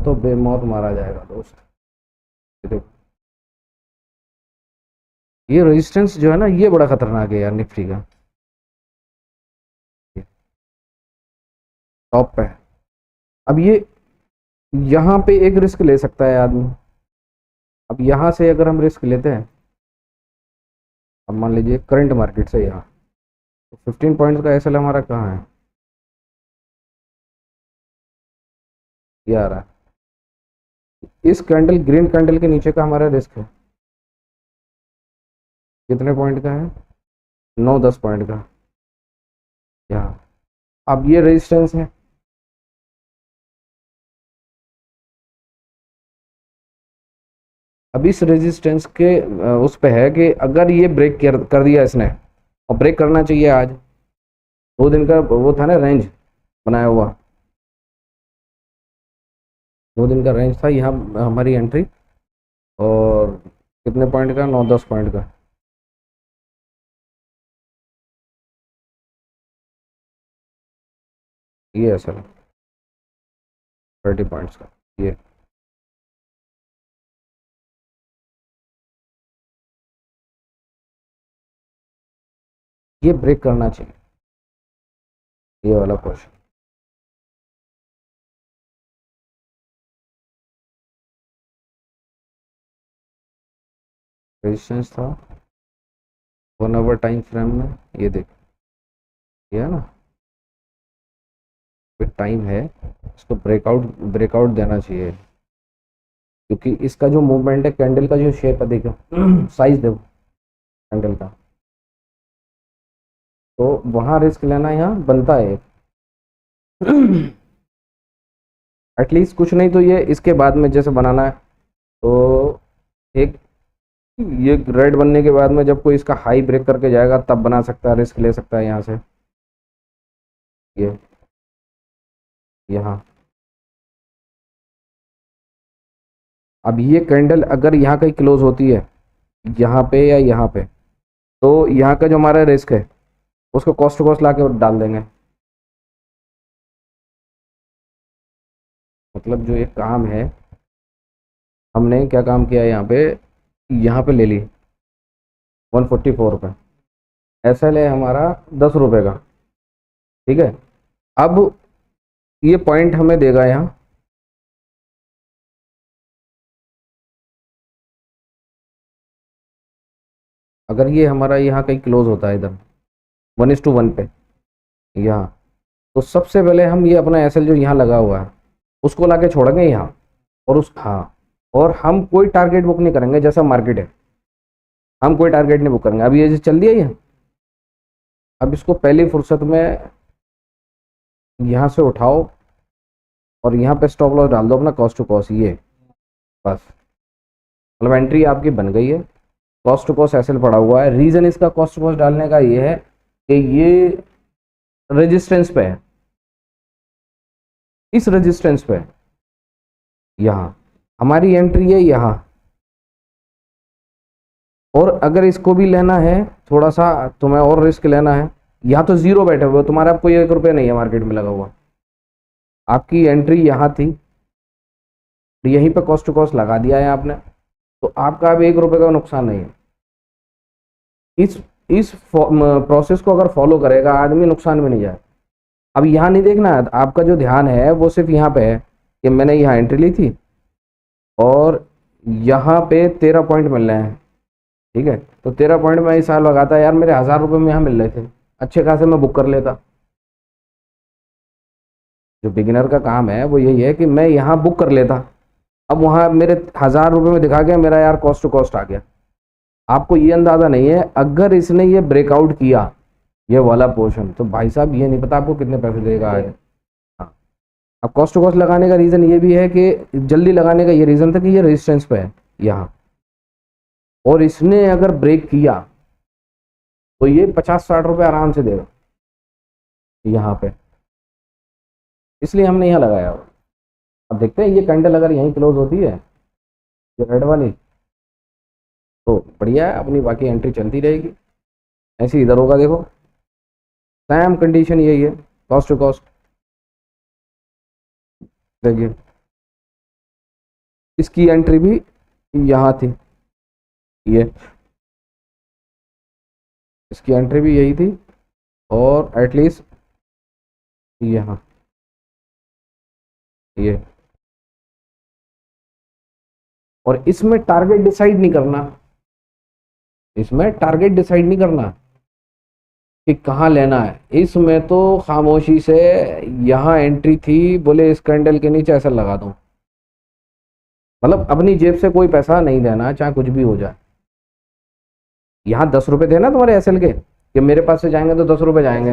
तो बेमौत मारा जाएगा दोस्त। ये देखो, ये रेजिस्टेंस जो है ना, ये बड़ा खतरनाक है यार निफ्टी का। टॉप पे है। अब ये यहाँ पे एक रिस्क ले सकता है आदमी। अब यहाँ से अगर हम रिस्क लेते हैं, अब मान लीजिए करंट मार्केट से यहाँ, तो 15 पॉइंट्स का एसएल हमारा कहाँ है, ये आ रहा है। इस कैंडल, ग्रीन कैंडल के नीचे का हमारा रिस्क है कितने पॉइंट का है, 9-10 पॉइंट का यहाँ। अब ये रेजिस्टेंस है। अब इस रेजिस्टेंस के उस पे है कि अगर ये ब्रेक कर दिया इसने, और ब्रेक करना चाहिए आज, 2 दिन का वो था ना रेंज बनाया हुआ, 2 दिन का रेंज था यहाँ हमारी एंट्री। और कितने पॉइंट का, 9-10 पॉइंट का। ये है सर 30 पॉइंट्स का। ये ब्रेक करना चाहिए, ये वाला क्वेश्चन। रेजिस्टेंस था 1 आवर टाइम फ्रेम में, ये देख, ये है ना, फिर टाइम है, इसको ब्रेकआउट देना चाहिए। क्योंकि इसका जो मूवमेंट है, कैंडल का जो शेप है देखो, साइज देखो कैंडल का, तो वहाँ रिस्क लेना यहाँ बनता है। एटलीस्ट कुछ नहीं तो ये इसके बाद में जैसे बनाना है, तो एक ये रेड बनने के बाद में जब कोई इसका हाई ब्रेक करके जाएगा तब बना सकता है, रिस्क ले सकता है यहाँ से। ये यहाँ, अब ये कैंडल अगर यहाँ कहीं क्लोज होती है, यहाँ पे या यहाँ पे, तो यहाँ का जो हमारा रिस्क है उसको कॉस्ट टू कॉस्ट ला के डाल देंगे। मतलब जो ये काम है, हमने क्या काम किया है यहाँ पे ले ली 144 पे, ऐसा ले हमारा 10 रुपये का, ठीक है। अब ये पॉइंट हमें देगा यहाँ, अगर ये हमारा यहाँ कहीं क्लोज होता है इधर 1:1 पे यहाँ, तो सबसे पहले हम ये अपना एसएल जो यहाँ लगा हुआ है उसको लाके छोड़ेंगे यहाँ, और उस, हाँ, और हम कोई टारगेट बुक नहीं करेंगे, जैसा मार्केट है हम कोई टारगेट नहीं बुक करेंगे। अभी ये जो चल दिया ये, अब इसको पहली फुर्सत में यहाँ से उठाओ और यहाँ पे स्टॉप लॉस डाल दो अपना कॉस्ट टू कॉस्ट, ये बस, मतलब एंट्री आपकी बन गई है। कॉस्ट टू कॉस्ट एसएल पड़ा हुआ है। रीज़न इसका कॉस्ट टू कॉस्ट डालने का ये है कि ये रेजिस्टेंस पे है, इस रेजिस्टेंस पे यहाँ हमारी एंट्री है यहाँ, और अगर इसको भी लेना है थोड़ा सा, तुम्हें और रिस्क लेना है, यहाँ तो जीरो बैठे हुए तुम्हारा, कोई 1 रुपये नहीं है मार्केट में लगा हुआ, आपकी एंट्री यहाँ थी, यहीं पे कॉस्ट टू कॉस्ट लगा दिया है आपने, तो आपका अब 1 रुपये का नुकसान नहीं है। इस प्रोसेस को अगर फॉलो करेगा आदमी, नुकसान में नहीं जाए। अब यहाँ नहीं देखना है, आपका जो ध्यान है वो सिर्फ यहाँ पे है कि मैंने यहाँ एंट्री ली थी और यहाँ पे 13 पॉइंट मिल रहे हैं, ठीक है, तो 13 पॉइंट में इस साल लगाता यार, मेरे 1000 रुपये में यहाँ मिल रहे थे, अच्छे खासे मैं बुक कर लेता। जो बिगिनर का काम है वो यही है कि मैं यहाँ बुक कर लेता, अब वहाँ मेरे 1000 रुपये में दिखा गया मेरा यार कॉस्ट टू कॉस्ट आ गया। आपको ये अंदाज़ा नहीं है, अगर इसने ये ब्रेकआउट किया ये वाला पोर्शन, तो भाई साहब ये नहीं पता आपको कितने पैसे देगा आज। हाँ, अब कॉस्ट टू कॉस्ट लगाने का रीज़न ये भी है कि जल्दी लगाने का ये रीज़न था कि ये रेजिस्टेंस पे है यहाँ, और इसने अगर ब्रेक किया तो ये 50-60 रुपये आराम से देगा यहाँ पे, इसलिए हमने यहाँ लगाया। अब देखते हैं ये कैंडल अगर यहीं क्लोज होती है, ये रेड वाली, तो बढ़िया है अपनी, बाकी एंट्री चलती रहेगी। ऐसे इधर होगा, देखो सेम कंडीशन यही है, कॉस्ट टू कॉस्ट देखिए। इसकी एंट्री भी यहाँ थी, ये इसकी एंट्री भी यही थी, और एटलीस्ट यहाँ ये, और इसमें टारगेट डिसाइड नहीं करना, इसमें टारगेट डिसाइड नहीं करना कि कहाँ लेना है। इसमें तो खामोशी से यहाँ एंट्री थी, बोले इस कैंडल के नीचे ऐसा लगा दूं, मतलब अपनी जेब से कोई पैसा नहीं देना चाहे कुछ भी हो जाए। यहाँ 10 रुपए थे ना तुम्हारे एसएल के, कि मेरे पास से जाएंगे तो 10 रुपए जाएंगे।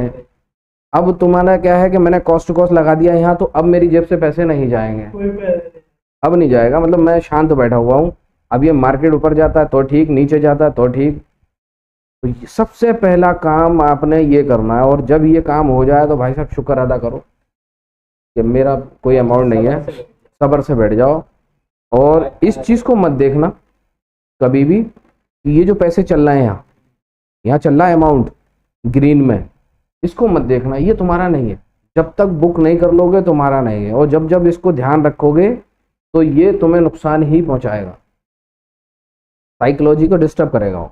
अब तुम्हारा क्या है कि मैंने कॉस्ट टू कॉस्ट लगा दिया यहाँ, तो अब मेरी जेब से पैसे नहीं जाएंगे, अब नहीं जाएगा, मतलब मैं शांत बैठा हुआ हूँ। अब ये मार्केट ऊपर जाता है तो ठीक, नीचे जाता है तो ठीक। तो सबसे पहला काम आपने ये करना है, और जब ये काम हो जाए तो भाई साहब शुक्र अदा करो कि मेरा कोई अमाउंट नहीं है, सब्र से बैठ जाओ। और इस चीज़ को मत देखना कभी भी कि ये जो पैसे चल रहे हैं यहाँ चल रहा है अमाउंट ग्रीन में, इसको मत देखना, ये तुम्हारा नहीं है। जब तक बुक नहीं कर लोगे तुम्हारा नहीं है, और जब जब इसको ध्यान रखोगे तो ये तुम्हें नुकसान ही पहुंचाएगा, साइकोलॉजी को डिस्टर्ब करेगा वो।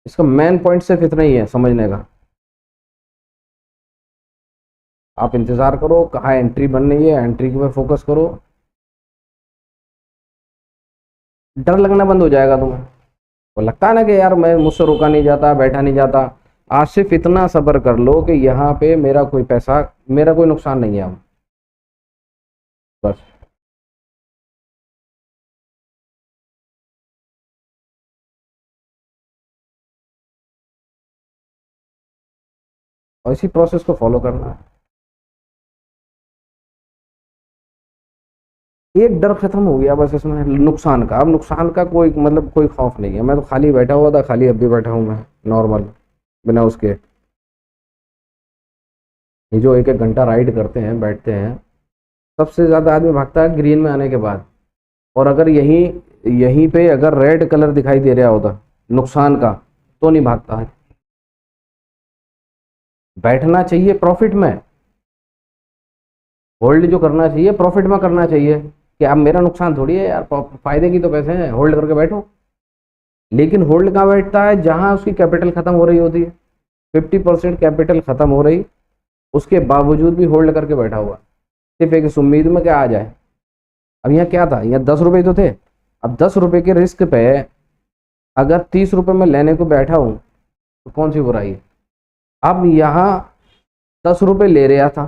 इसका मेन पॉइंट सिर्फ इतना ही है समझने का। आप इंतजार करो कहाँ एंट्री बन रही है, एंट्री पे फोकस करो, डर लगना बंद हो जाएगा तुम्हें। वो लगता है ना कि यार मैं मुझसे रुका नहीं जाता, बैठा नहीं जाता, आज सिर्फ इतना सब्र कर लो कि यहाँ पे मेरा कोई पैसा, मेरा कोई नुकसान नहीं है अब, बस। और इसी प्रोसेस को फॉलो करना है। एक डर खत्म हो गया बस इसमें नुकसान का, अब नुकसान का कोई मतलब कोई खौफ नहीं है। मैं तो खाली बैठा हुआ था, खाली अब भी बैठा हूँ मैं नॉर्मल, बिना उसके। ये जो एक एक घंटा राइड करते हैं बैठते हैं, सबसे ज़्यादा आदमी भागता है ग्रीन में आने के बाद। और अगर यहीं यहीं पे अगर रेड कलर दिखाई दे रहा होता नुकसान का, तो नहीं भागता है। बैठना चाहिए प्रॉफिट में, होल्ड जो करना चाहिए प्रॉफिट में करना चाहिए, कि अब मेरा नुकसान थोड़ी है यार, फायदे की तो पैसे हैं, होल्ड करके बैठो। लेकिन होल्ड कहाँ बैठता है, जहां उसकी कैपिटल खत्म हो रही होती है, 50% कैपिटल खत्म हो रही, उसके बावजूद भी होल्ड करके बैठा हुआ, सिर्फ एक इस उम्मीद में क्या आ जाए। अब यहाँ क्या था, यहाँ 10 रुपए तो थे, अब 10 रुपए के रिस्क पे अगर 30 रुपए में लेने को बैठा हूँ तो कौन सी बुराई है। अब यहाँ 10 रुपए ले रहा था,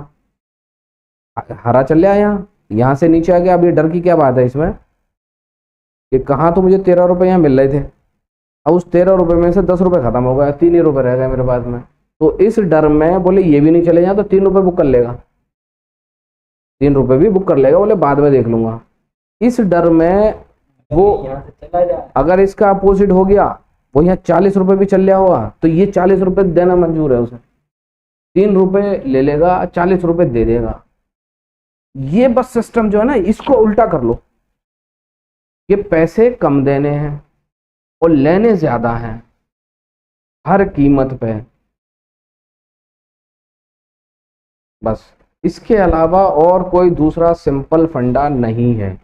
हरा चल रहा यहाँ, यहाँ से नीचे आ गया। अब ये डर की क्या बात है इसमें कि कहाँ तो मुझे 13 रुपए यहाँ मिल रहे थे, अब उस 13 रुपए में से 10 रुपए खत्म हो गया, 3 ही रुपए रह गए मेरे पास में। तो इस डर में बोले ये भी नहीं चले जाए तो 3 रुपए बुक कर लेगा, 3 रुपए भी बुक कर लेगा, बोले बाद में देख लूंगा। इस डर में वो, अगर इसका अपोजिट हो गया, वो यहाँ 40 रुपए भी चल रहा होगा, तो ये 40 रुपए देना मंजूर है उसे, 3 रुपए ले लेगा, 40 रुपए दे देगा। ये बस सिस्टम जो है ना, इसको उल्टा कर लो, ये पैसे कम देने हैं और लेने ज्यादा हैं हर कीमत पे, बस। इसके अलावा और कोई दूसरा सिंपल फंडा नहीं है।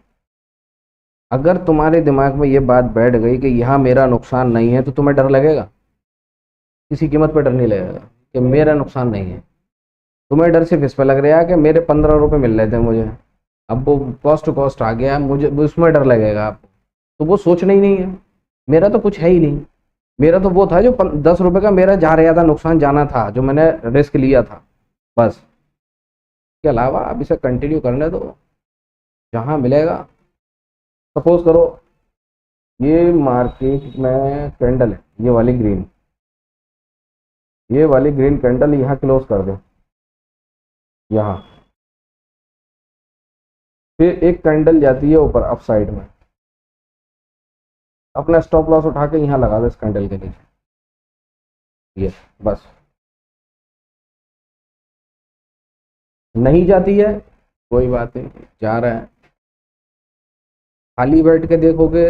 अगर तुम्हारे दिमाग में ये बात बैठ गई कि यहाँ मेरा नुकसान नहीं है, तो तुम्हें डर लगेगा, किसी कीमत पे डर नहीं लगेगा कि मेरा नुकसान नहीं है। तुम्हें डर सिर्फ इस पर लग रहा है कि मेरे 15 रुपए मिल रहे थे मुझे, अब वो कॉस्ट टू कॉस्ट आ गया, मुझे उसमें डर लगेगा आपको। तो वो सोचना ही नहीं है, मेरा तो कुछ है ही नहीं। मेरा तो वो था जो 10 रुपए का मेरा जा रहा था, नुकसान जाना था, जो मैंने रिस्क लिया था, बस। के अलावा आप इसे कंटिन्यू करने दो, जहाँ मिलेगा। सपोज करो ये मार्केट में कैंडल है, ये वाली ग्रीन कैंडल यहाँ क्लोज कर दो, यहाँ फिर एक कैंडल जाती है ऊपर अप साइड में, अपना स्टॉप लॉस उठा के यहाँ लगा दो इस कैंडल के नीचे, ये बस। नहीं जाती है कोई बात नहीं, जा रहा है, खाली बैठ के देखोगे,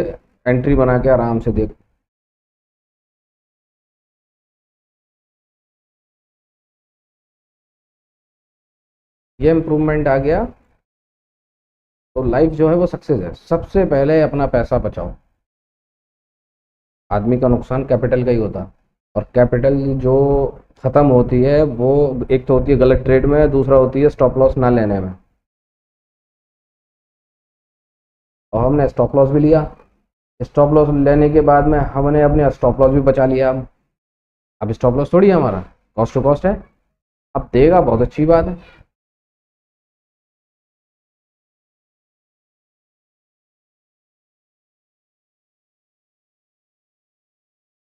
एंट्री बना के आराम से देखो। ये इम्प्रूवमेंट आ गया तो लाइफ जो है वो सक्सेस है। सबसे पहले अपना पैसा बचाओ। आदमी का नुकसान कैपिटल का ही होता है, और कैपिटल जो ख़त्म होती है वो एक तो होती है गलत ट्रेड में, दूसरा होती है स्टॉप लॉस ना लेने में। और हमने स्टॉप लॉस भी लिया, स्टॉप लॉस लेने के बाद में हमने अपने स्टॉप लॉस भी बचा लिया। अब स्टॉप लॉस थोड़ी है हमारा, कॉस्ट टू कॉस्ट है। अब देगा बहुत अच्छी बात है।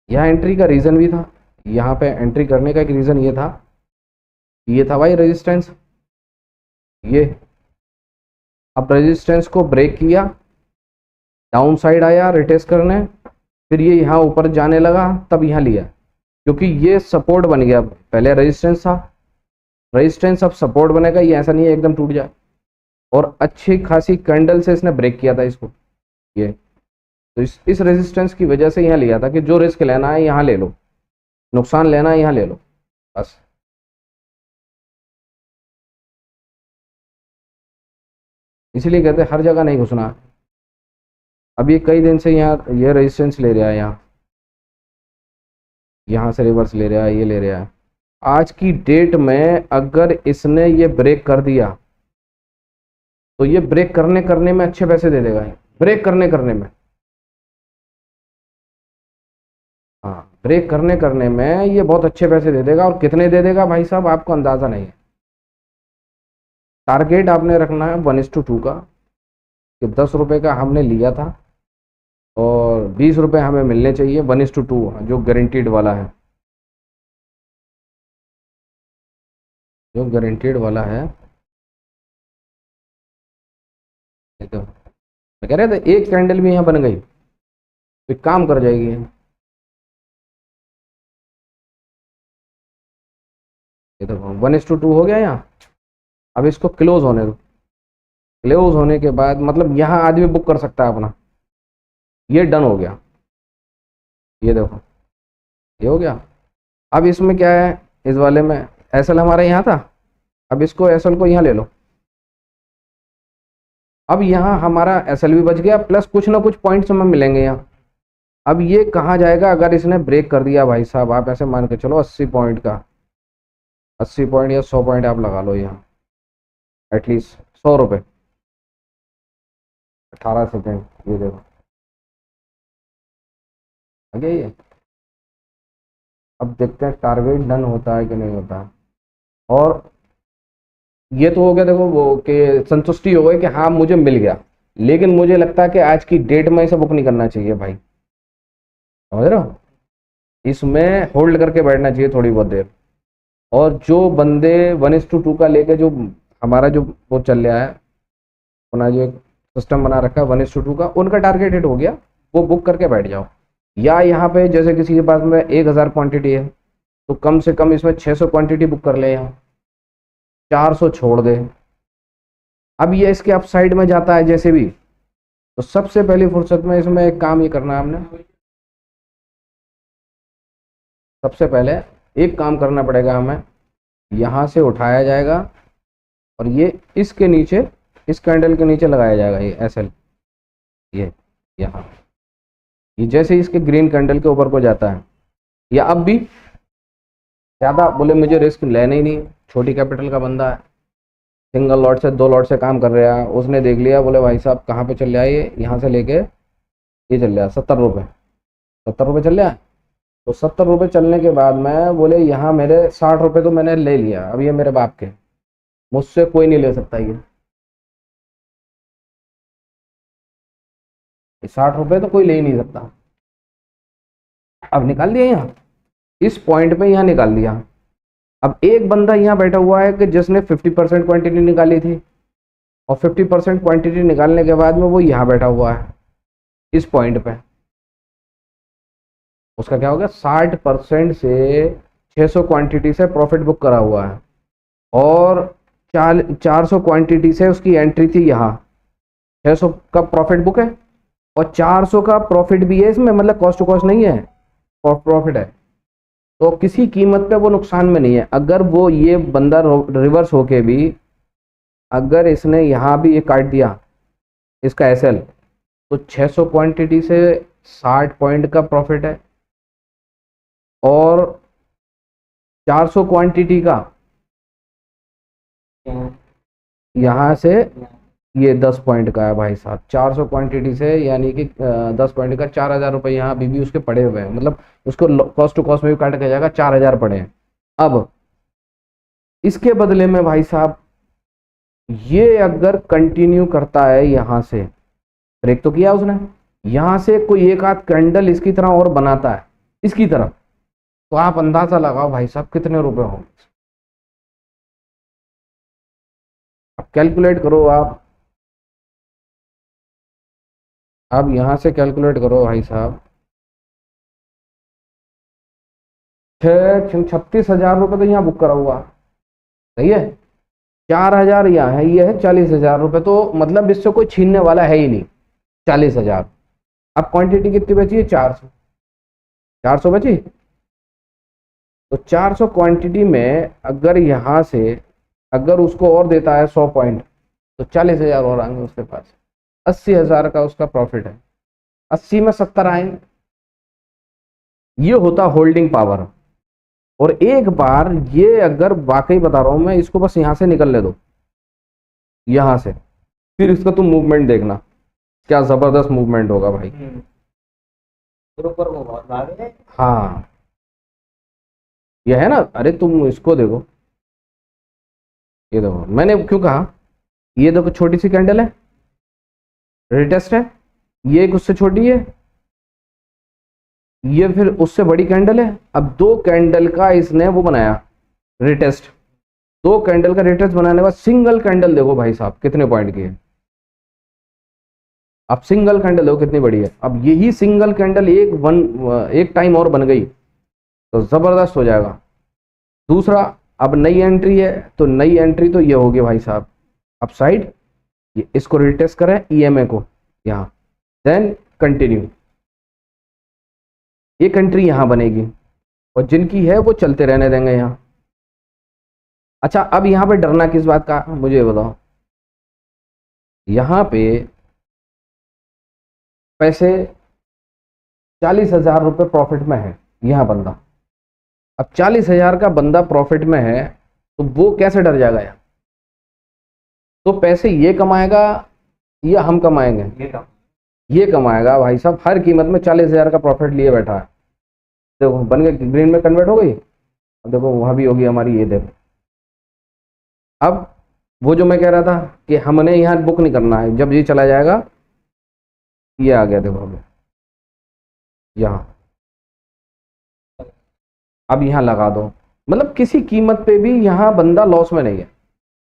यहाँ एंट्री का रीज़न भी था, यहाँ पे एंट्री करने का एक रीज़न ये था भाई रेजिस्टेंस। ये अब रेजिस्टेंस को ब्रेक किया, डाउन साइड आया रिटेस्ट करने, फिर ये यहाँ ऊपर जाने लगा, तब यहाँ लिया, क्योंकि ये सपोर्ट बन गया। पहले रेजिस्टेंस था, रेजिस्टेंस अब सपोर्ट बनेगा। ये ऐसा नहीं है एकदम टूट जाए, और अच्छी खासी कैंडल से इसने ब्रेक किया था इसको। ये तो इस रेजिस्टेंस की वजह से यहाँ लिया था कि जो रिस्क लेना है यहाँ ले लो, नुकसान लेना है यहाँ ले लो, बस। इसीलिए कहते हैं हर जगह नहीं घुसना। अब ये कई दिन से यहाँ ये रेजिस्टेंस ले रहा है, यहाँ से रिवर्स ले रहा है, ये ले रहा है। आज की डेट में अगर इसने ये ब्रेक कर दिया तो ये ब्रेक करने करने में अच्छे पैसे दे देगा। ब्रेक करने करने में, हाँ, ब्रेक करने करने में ये बहुत अच्छे पैसे दे देगा। और कितने दे देगा भाई साहब, आपको अंदाज़ा नहीं है। टारगेट आपने रखना है 1:2 का, कि 10 रुपये का हमने लिया था और 20 रुपये हमें मिलने चाहिए, 1:2 जो गारंटीड वाला है। जो गारंटीड वाला है, तो मैं कह रहे थे एक कैंडल भी यहाँ बन गई तो एक काम कर जाएगी। ये देखो 1:2 हो गया यहाँ। अब इसको क्लोज होने दो। क्लोज होने के बाद मतलब यहाँ आदमी बुक कर सकता है अपना। ये डन हो गया, ये देखो ये हो गया। अब इसमें क्या है, इस वाले में एसएल हमारा यहाँ था, अब इसको एसएल को यहाँ ले लो। अब यहाँ हमारा एसएल भी बच गया, प्लस कुछ ना कुछ पॉइंट्स हमें मिलेंगे यहाँ। अब ये कहाँ जाएगा, अगर इसने ब्रेक कर दिया भाई साहब, आप ऐसे मान के चलो 80 पॉइंट का, 80 पॉइंट या 100 पॉइंट आप लगा लो यहाँ, एटलीस्ट 100 रुपये। 18 सेकेंड, ये देखो आ गया ये। अब देखते हैं टारगेट डन होता है कि नहीं होता है। और ये तो हो गया देखो वो कि संतुष्टि हो गई कि हाँ मुझे मिल गया। लेकिन मुझे लगता है कि आज की डेट में इसे बुक नहीं करना चाहिए भाई, समझ रहे हो। इसमें होल्ड करके बैठना चाहिए थोड़ी बहुत देर। और जो बंदे 1:2 का लेके जो हमारा जो वो चल रहा है, अपना जो एक सिस्टम बना रखा है 1:2 का, उनका टारगेट हिट हो गया, वो बुक करके बैठ जाओ। या यहाँ पे जैसे किसी के पास में 1000 क्वांटिटी है तो कम से कम इसमें 600 क्वांटिटी बुक कर ले, यहाँ 400 छोड़ दे। अब ये इसके अपसाइड में जाता है जैसे भी, तो सबसे पहली फुर्सत में इसमें एक काम ये करना है हमने। सबसे पहले एक काम करना पड़ेगा हमें, यहाँ से उठाया जाएगा और ये इसके नीचे, इस कैंडल के नीचे लगाया जाएगा ये एसएल, ये यहाँ। ये जैसे ही इसके ग्रीन कैंडल के ऊपर को जाता है, या अब भी ज़्यादा बोले मुझे रिस्क लेना ही नहीं, छोटी कैपिटल का बंदा है, सिंगल लॉट से 2 लॉट से काम कर रहा है, उसने देख लिया, बोले भाई साहब कहाँ पे चल रहा है ये, यहाँ से लेके ये चल रहा है 70 रुपये, 70 रुपये चल रहा है। तो 70 रुपये चलने के बाद में बोले यहाँ मेरे 60 रुपये तो मैंने ले लिया, अब ये मेरे बाप के, मुझसे कोई नहीं ले सकता ये 60 रुपये तो कोई ले ही नहीं सकता। अब निकाल दिया यहाँ, इस पॉइंट पे यहाँ निकाल दिया। अब एक बंदा यहाँ बैठा हुआ है कि जिसने 50% क्वांटिटी निकाली थी, और 50% क्वांटिटी निकालने के बाद में वो यहाँ बैठा हुआ है इस पॉइंट पे। उसका क्या हो गया, 60% से 600 क्वांटिटी से प्रॉफिट बुक करा हुआ है, और 400 क्वांटिटी से उसकी एंट्री थी यहाँ। 600 का प्रॉफिट बुक है और 400 का प्रॉफिट भी है इसमें, मतलब कॉस्ट टू कॉस्ट नहीं है, प्रॉफिट है। तो किसी कीमत पे वो नुकसान में नहीं है। अगर वो ये बंदा रिवर्स होके भी, अगर इसने यहाँ भी ये काट दिया इसका एसएल, तो 600 क्वांटिटी से 60 पॉइंट का प्रॉफिट है, और 400 क्वांटिटी का यहाँ से ये 10 पॉइंट का है भाई साहब। 400 क्वांटिटी से यानी कि 10 पॉइंट का 4,000 रुपये यहाँ अभी भी उसके पड़े हुए हैं, मतलब उसको कॉस्ट टू कॉस्ट में भी काट के जाएगा, 4,000 पड़े हैं। अब इसके बदले में भाई साहब ये अगर कंटिन्यू करता है यहाँ से, ब्रेक तो किया उसने, यहाँ से कोई एक आध कैंडल इसकी तरह और बनाता है इसकी तरफ, तो आप अंदाजा लगाओ भाई साहब कितने रुपए होंगे। अब कैलकुलेट करो आप, अब यहाँ से कैलकुलेट करो भाई साहब, 36,000 रुपये तो यहाँ बुक करा हुआ, सही है, 4,000 यहाँ है, ये है 40,000 रुपये, तो मतलब इससे कोई छीनने वाला है ही नहीं। 40,000। अब क्वांटिटी कितनी बची है? 400। 400 बची, तो 400 क्वांटिटी में अगर यहाँ से अगर उसको और देता है 100 पॉइंट, तो 40,000 और आएंगे उसके पास, 80,000 का उसका प्रॉफिट है। 80 में 70 आएंगे, ये होता होल्डिंग पावर। और एक बार ये अगर वाकई बता रहा हूं मैं, इसको बस यहां से निकलने दो, यहां से, फिर इसका तुम मूवमेंट देखना, क्या जबरदस्त मूवमेंट होगा भाई। हाँ ये है ना, अरे तुम इसको देखो, ये देखो मैंने क्यों कहा, ये देखो छोटी सी कैंडल है, रिटेस्ट है, ये एक उससे छोटी है, ये फिर उससे बड़ी कैंडल है। अब दो कैंडल का इसने वो बनाया रिटेस्ट, दो कैंडल का रिटेस्ट बनाने के बाद सिंगल कैंडल देखो भाई साहब कितने पॉइंट की है। अब सिंगल कैंडल देखो कितनी बड़ी है। अब यही सिंगल कैंडल एक टाइम और बन गई तो जबरदस्त हो जाएगा। दूसरा, अब नई एंट्री है, तो नई एंट्री तो ये होगी भाई साहब अपसाइड, ये इसको रिटेस्ट करें ईएमए को यहाँ, देन कंटिन्यू, एक एंट्री यहाँ बनेगी, और जिनकी है वो चलते रहने देंगे यहाँ। अच्छा अब यहाँ पे डरना किस बात का मुझे बताओ, यहाँ पे पैसे 40,000 रुपये प्रॉफिट में है यहाँ बंदा। अब 40,000 का बंदा प्रॉफिट में है, तो वो कैसे डर जाएगा यार? तो पैसे ये कमाएगा या हम कमाएंगे? ये कमाएगा भाई साहब, हर कीमत में 40,000 का प्रॉफिट लिए बैठा है। देखो बन गए, ग्रीन में कन्वर्ट हो गई, अब देखो वहां भी होगी हमारी, ये देखो। अब वो जो मैं कह रहा था कि हमने यहाँ बुक नहीं करना है, जब ये चला जाएगा, ये आ गया देखो अभी यहाँ, अब यहाँ लगा दो, मतलब किसी कीमत पे भी यहाँ बंदा लॉस में नहीं है।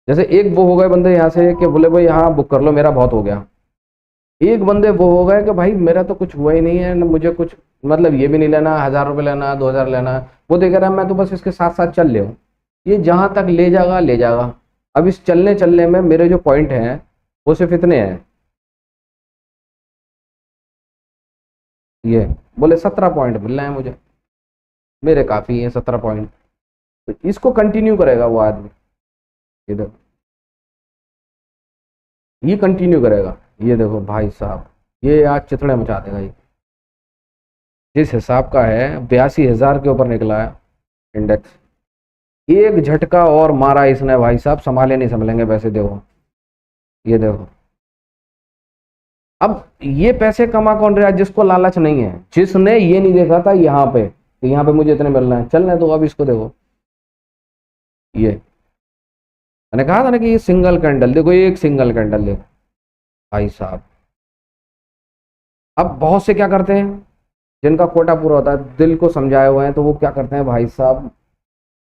जैसे एक वो हो गए बंदे यहाँ से कि बोले भाई यहाँ बुक कर लो मेरा बहुत हो गया, एक बंदे वो हो गए कि भाई मेरा तो कुछ हुआ ही नहीं है, न मुझे कुछ मतलब ये भी नहीं लेना, 1,000 रुपये लेना, 2,000 लेना, वो देख रहा है मैं तो बस इसके साथ साथ चल ले हूँ, ये जहाँ तक ले जाएगा ले जाएगा। अब इस चलने चलने में मेरे जो पॉइंट हैं वो सिर्फ इतने हैं, ये बोले 17 पॉइंट मिल रहे हैं मुझे, मेरे काफ़ी है 17 पॉइंट, तो इसको कंटिन्यू करेगा वो आदमी, ये देखो ये कंटिन्यू करेगा, ये देखो भाई साहब ये आज चिथड़े मचा देगा। ये जिस हिसाब का है 82,000 के ऊपर निकला है इंडेक्स, एक झटका और मारा इसने भाई साहब, संभाले नहीं संभलेंगे पैसे। देखो ये देखो, अब ये पैसे कमा कौन रहा है? जिसको लालच नहीं है, जिसने ये नहीं देखा था यहाँ पे कि यहाँ पे मुझे इतने मिलना है, चलने दो। अब इसको देखो, ये मैंने कहा था ना कि ये सिंगल कैंडल देखो, एक सिंगल कैंडल देखो भाई साहब। अब बहुत से क्या करते हैं, जिनका कोटा पूरा होता है, दिल को समझाए हुए हैं, तो वो क्या करते हैं भाई साहब,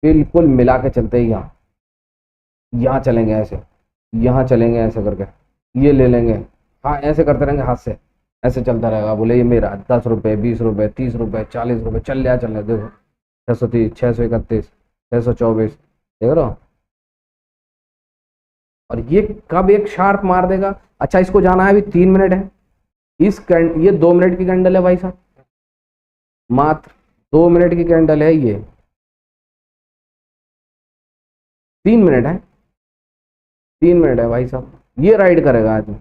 बिल्कुल मिला के चलते हैं। यहाँ यहाँ चलेंगे ऐसे, यहाँ चलेंगे ऐसे करके, ये ले लेंगे, हाँ ऐसे करते रहेंगे हाथ से, ऐसे चलता रहेगा, बोले ये मेरा 10 रुपये, 20 रुपये, 30 रुपये, 40 रुपये, चल लिया चल रहा। देखो 630, 631, 624, देख रहे हो। और ये कब एक शार्प मार देगा। अच्छा इसको जाना है अभी 3 मिनट है, ये 2 मिनट की कैंडल है भाई साहब, मात्र 2 मिनट की कैंडल है, ये 3 मिनट है, 3 मिनट है भाई साहब, ये राइड करेगा आदमी।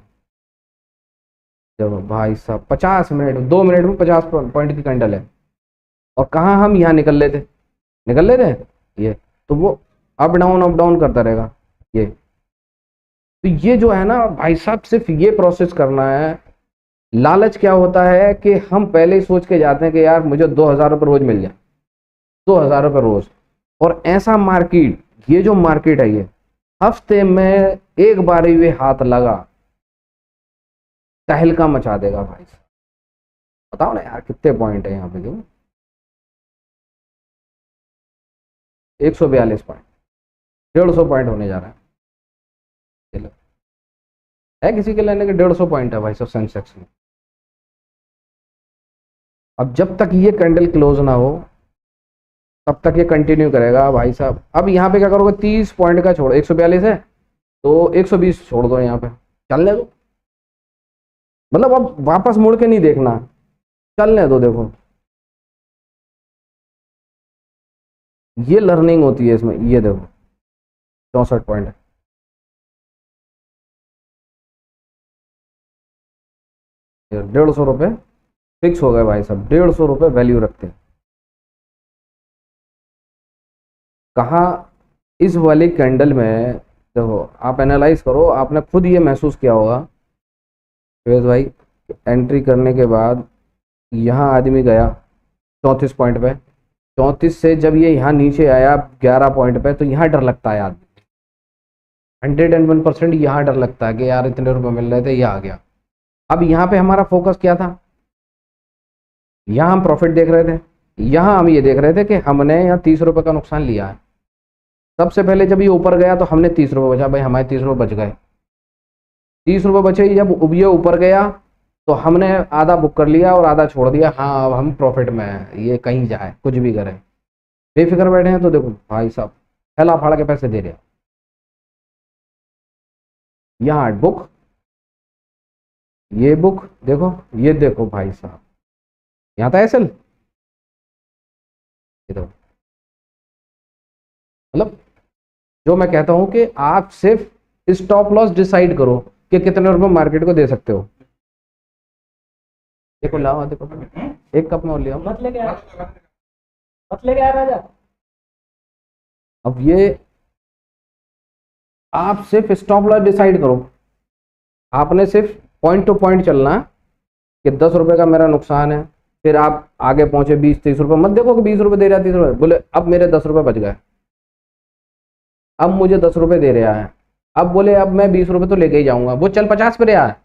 देखो भाई साहब 50 मिनट, 2 मिनट में 50 पॉइंट की कैंडल है। और कहाँ हम यहाँ निकल ले थे ये, तो वो अप डाउन करता रहेगा ये। तो ये जो है ना भाई साहब, सिर्फ ये प्रोसेस करना है। लालच क्या होता है कि हम पहले ही सोच के जाते हैं कि यार मुझे 2,000 रुपये रोज मिल जाए, 2,000 रुपये रोज। और ऐसा मार्केट, ये जो मार्केट है ये हफ्ते में एक बार ही हाथ लगा तहलका मचा देगा भाई साहब। बताओ ना यार कितने पॉइंट है यहाँ पे, देखो 142 पॉइंट, 150 पॉइंट होने जा रहा है। चलो, है किसी के लेने के 150 पॉइंट है भाई साहब सेंसेक्स में। अब जब तक ये कैंडल क्लोज ना हो तब तक ये कंटिन्यू करेगा भाई साहब। अब यहाँ पे क्या करोगे, 30 पॉइंट का छोड़ो, 142 है तो 120 छोड़ दो यहाँ पे, चलने दो। मतलब अब वापस मुड़ के नहीं देखना, चलने दो। देखो ये लर्निंग होती है इसमें, ये देखो 64 पॉइंट है। 150 रुपये फिक्स हो गए भाई साहब, 150 रुपये वैल्यू रखते हैं। कहाँ इस वाली कैंडल में, देखो आप एनालाइज करो, आपने खुद ये महसूस किया होगा फिरोज भाई, एंट्री करने के बाद यहाँ आदमी गया 34 पॉइंट पे, 34 से जब ये यहाँ नीचे आया 11 पॉइंट पे, तो यहाँ डर लगता है आदमी, 101% यहाँ डर लगता है कि यार इतने रुपए मिल रहे थे, ये आ गया। अब यहाँ पे हमारा फोकस क्या था, यहाँ हम प्रॉफिट देख रहे थे, यहाँ हम ये देख रहे थे कि हमने यहाँ 30 रुपये का नुकसान लिया है। सबसे पहले जब ये ऊपर गया तो हमने 30 रुपये बचा, भाई हमारे 30 रुपये बच गए। 30 रुपये बचे, जब ये ऊपर गया तो हमने आधा बुक कर लिया और आधा छोड़ दिया। हाँ अब हम प्रॉफिट में हैं, ये कहीं जाए कुछ भी करे, बेफिक्र बैठे हैं। तो देखो भाई साहब फैला फाड़ के पैसे दे रहे हैं। यहाँ बुक, ये बुक देखो, ये देखो भाई साहब यहाँ था एसएल, ये देखो। मतलब जो मैं कहता हूं कि आप सिर्फ स्टॉप लॉस डिसाइड करो कि कितने रुपए मार्केट को दे सकते हो। देखो लाओ, देखो एक कप में और लिया, मत लेके आ, मत लेके आ राजा। अब ये आप सिर्फ स्टॉप लॉस डिसाइड करो, आपने सिर्फ पॉइंट टू पॉइंट चलना कि 10 रुपए का मेरा नुकसान है, फिर आप आगे पहुंचे 20-30 रुपए। मत देखो कि 20 रुपए दे रहा है, 30 रुपए, बोले अब मेरे 10 रुपए बच गए, अब मुझे 10 रुपए दे रहा है, अब बोले अब मैं 20 रुपए तो लेके ही जाऊंगा। वो चल 50 पे रहा है,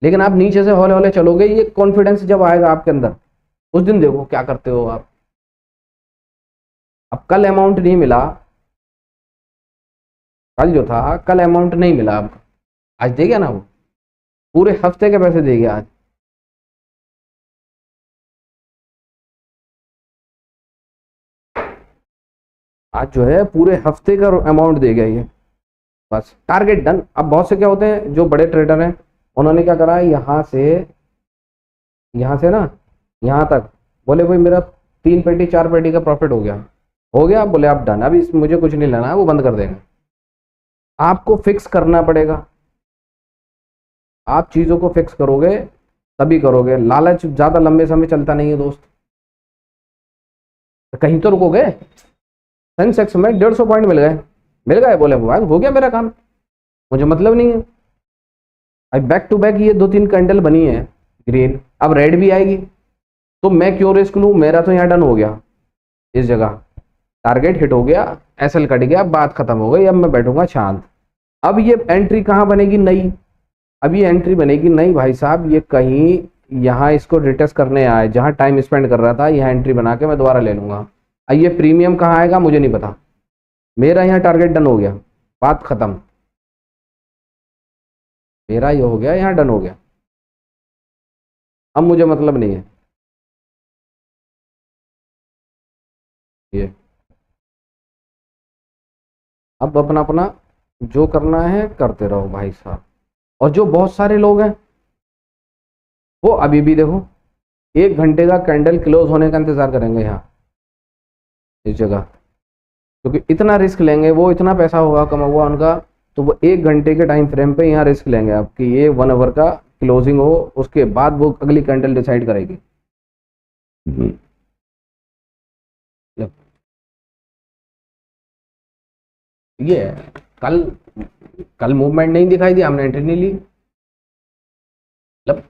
लेकिन आप नीचे से हौले हौले चलोगे। ये कॉन्फिडेंस जब आएगा आपके अंदर, उस दिन देखो क्या करते हो आप। अब कल अमाउंट नहीं मिला, कल जो था कल अमाउंट नहीं मिला, अब आज दे गया ना, वो पूरे हफ्ते के पैसे दे गया आज। आज जो है पूरे हफ्ते का अमाउंट दे गया ये, बस टारगेट डन। अब बहुत से क्या होते हैं जो बड़े ट्रेडर हैं, उन्होंने क्या करा, यहाँ से ना यहाँ तक, बोले भाई मेरा 3 पेटी 4 पेटी का प्रॉफिट हो गया, बोले आप डन, अभी मुझे कुछ नहीं लेना है, वो बंद कर देंगे। आपको फिक्स करना पड़ेगा, आप चीज़ों को फिक्स करोगे तभी करोगे। लालच ज़्यादा लंबे समय चलता नहीं है दोस्त, कहीं तो रुकोगे। सेंसेक्स में 150 पॉइंट मिल गए, बोले भाई हो गया मेरा काम, मुझे मतलब नहीं है। अब बैक टू बैक ये 2-3 कैंडल बनी है ग्रीन, अब रेड भी आएगी, तो मैं क्यों रिस्क लूँ, मेरा तो यहाँ डन हो गया, इस जगह टारगेट हिट हो गया, एसएल कट गया, बात खत्म हो गई, अब मैं बैठूंगा शांत। अब ये एंट्री कहाँ बनेगी नई, अब ये एंट्री बनेगी नई भाई साहब, ये कहीं यहाँ इसको रिटेस्ट करने आए, जहाँ टाइम स्पेंड कर रहा था, यहाँ एंट्री बना के मैं दोबारा ले लूंगा। अब ये प्रीमियम कहाँ आएगा मुझे नहीं पता, मेरा यहाँ टारगेट डन हो गया, बात खत्म, मेरा ये हो गया, यहाँ डन हो गया, अब मुझे मतलब नहीं है। ये अब अपना अपना जो करना है करते रहो भाई साहब। और जो बहुत सारे लोग हैं वो अभी भी देखो 1 घंटे का कैंडल क्लोज होने का इंतजार करेंगे यहाँ इस जगह, क्योंकि इतना रिस्क लेंगे वो, इतना पैसा होगा कमा हुआ उनका, तो वो 1 घंटे के टाइम फ्रेम पे यहाँ रिस्क लेंगे आपकी ये 1 आवर का क्लोजिंग हो उसके बाद वो अगली कैंडल डिसाइड करेगी। ये है। कल कल मूवमेंट नहीं दिखाई दी, हमने एंट्री नहीं ली। मतलब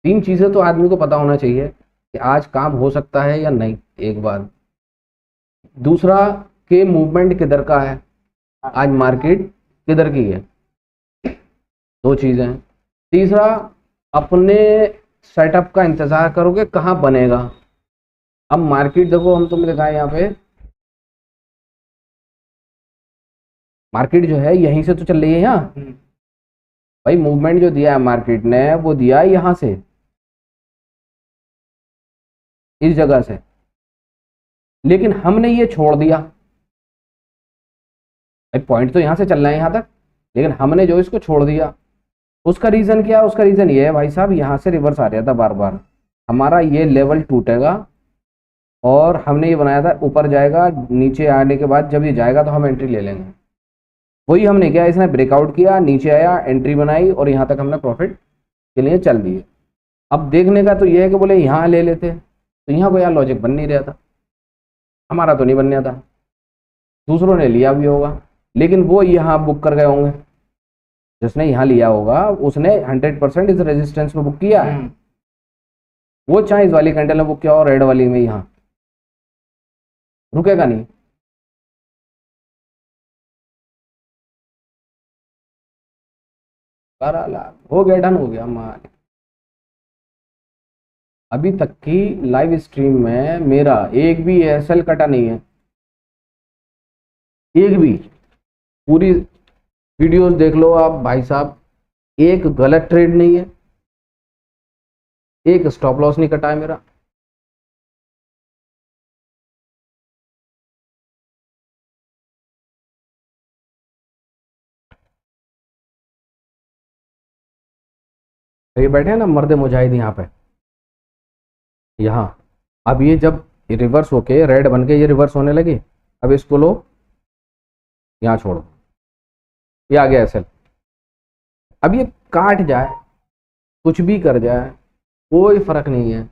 3 चीजें तो आदमी को पता होना चाहिए कि आज काम हो सकता है या नहीं, एक बात। दूसरा कि मूवमेंट किधर का है, आज मार्केट किधर की है, 2 चीजें हैं। तीसरा, अपने सेटअप का इंतजार करोगे कहाँ बनेगा। अब मार्केट देखो, हम तुमने दिखाया यहाँ पे मार्केट जो है यहीं से तो चल रही है यहाँ। भाई मूवमेंट जो दिया है मार्केट ने वो दिया है यहाँ से, इस जगह से, लेकिन हमने ये छोड़ दिया। भाई पॉइंट तो यहाँ से चल रहा है यहाँ तक, लेकिन हमने जो इसको छोड़ दिया, उसका रीजन क्या है? उसका रीजन ये है भाई साहब, यहाँ से रिवर्स आ रहा था बार बार, हमारा ये लेवल टूटेगा और हमने ये बनाया था ऊपर जाएगा, नीचे आने के बाद जब ये जाएगा तो हम एंट्री ले लेंगे। वही हमने किया, इसने ब्रेकआउट किया, नीचे आया, एंट्री बनाई और यहाँ तक हमने प्रॉफिट के लिए चल दिए। अब देखने का तो ये है कि बोले यहाँ ले लेते, तो यहाँ को यार लॉजिक बन नहीं रहा था, हमारा तो नहीं बन रहा था, दूसरों ने लिया भी होगा, लेकिन वो यहाँ बुक कर गए होंगे। जिसने यहाँ लिया होगा उसने 100% इस रेजिस्टेंस में बुक किया है। वो चाहे इस वाली कैंडल में बुक किया और रेड वाली में, यहाँ रुकेगा नहीं। हो गया, डन हो गया माल। अभी तक की लाइव स्ट्रीम में मेरा एक भी एसएल कटा नहीं है, एक भी। पूरी वीडियोस देख लो आप भाई साहब, एक गलत ट्रेड नहीं है, एक स्टॉप लॉस नहीं कटा है मेरा। तो ये बैठे हैं ना मर्द मुजाहिद यहाँ पे, यहाँ। अब ये जब रिवर्स होके रेड बन के ये रिवर्स होने लगे, अब इसको लो, यहाँ छोड़ो, ये आ गया एसएल। अब ये काट जाए, कुछ भी कर जाए, कोई फर्क नहीं है।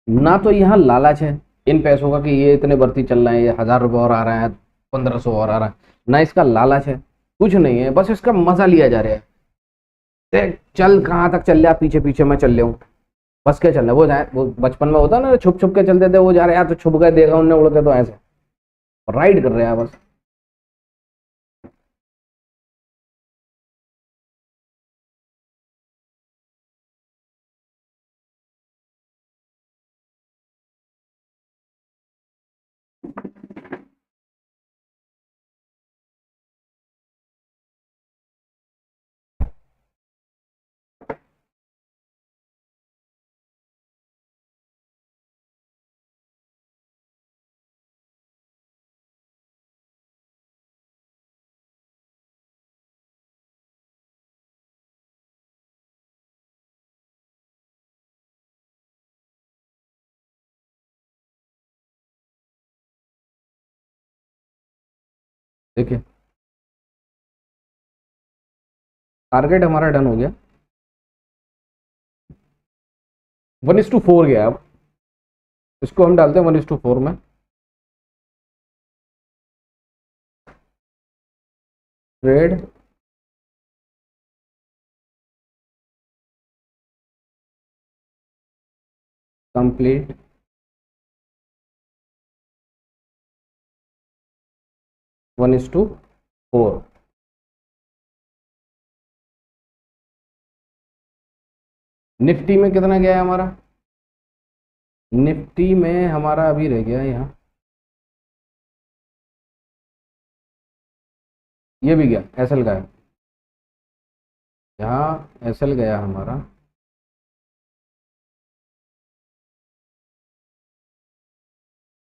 ना तो यहाँ लालच है इन पैसों का कि ये इतने बढ़ती चल रहे हैं, ये 1000 रुपये और आ रहा है, 1500 और आ रहा है, ना इसका लालच है, कुछ नहीं है, बस इसका मजा लिया जा रहा है। चल कहाँ तक चल रहा, पीछे पीछे मैं चल रहा हूँ, बस क्या चल रहा है। वो जाए, वो बचपन में होता ना, छुप छुप के चलते थे, वो जा रहे यार तो छुप गए, देखा उनने उड़ के, तो ऐसे राइड कर रहे हैं बस। देखिए टारगेट हमारा डन हो गया, 1:4 गया। अब इसको हम डालते हैं 1:4 में। Trade complete, 1:4। निफ्टी में कितना गया है हमारा? निफ्टी में हमारा अभी रह गया यहाँ, ये भी गया, एसएल गया, यहाँ एसएल गया हमारा